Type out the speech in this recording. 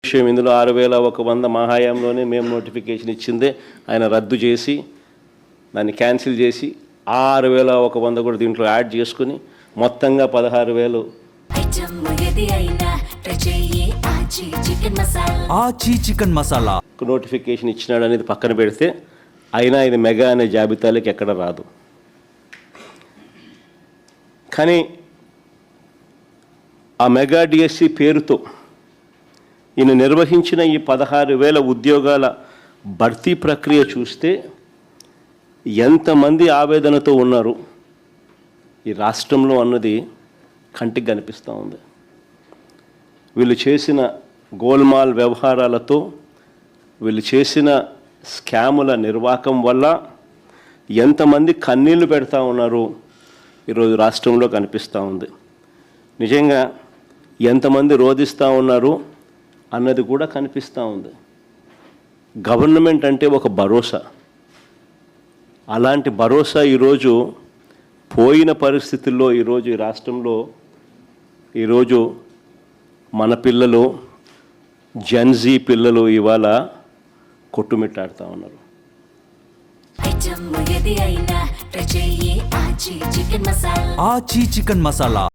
విషయం ఇందులో 6,100 మా హయాంలోనే మేము నోటిఫికేషన్ ఇచ్చిందే ఆయన రద్దు చేసి దాన్ని క్యాన్సిల్ చేసి 6,100 కూడా దీంట్లో యాడ్ చేసుకుని మొత్తంగా 16,000 ఆచి చికెన్ మసాలా నోటిఫికేషన్ ఇచ్చినాడు అనేది పక్కన పెడితే అయినా ఇది మెగా అనే జాబితాలోకి ఎక్కడ రాదు. కానీ ఆ మెగా డిఎస్సి పేరుతో ఈయన నిర్వహించిన ఈ 16,000 ఉద్యోగాల భర్తీ ప్రక్రియ చూస్తే ఎంతమంది ఆవేదనతో ఉన్నారు ఈ రాష్ట్రంలో అన్నది కంటికి కనిపిస్తూ ఉంది. వీళ్ళు చేసిన గోల్మాల్ వ్యవహారాలతో వీళ్ళు చేసిన స్కాముల నిర్వాకం వల్ల ఎంతమంది కన్నీళ్లు పెడతా ఉన్నారు ఈరోజు రాష్ట్రంలో కనిపిస్తూ ఉంది. నిజంగా ఎంతమంది రోధిస్తూ ఉన్నారు అన్నది కూడా కనిపిస్తూ ఉంది. గవర్నమెంట్ అంటే ఒక భరోసా, అలాంటి భరోసా ఈరోజు పోయిన పరిస్థితుల్లో ఈరోజు ఈ రాష్ట్రంలో ఈరోజు మన పిల్లలు జెన్జీ పిల్లలు ఇవాళ కొట్టుమిట్టాడుతూ ఉన్నారు. ఆచి చికెన్ మసాలా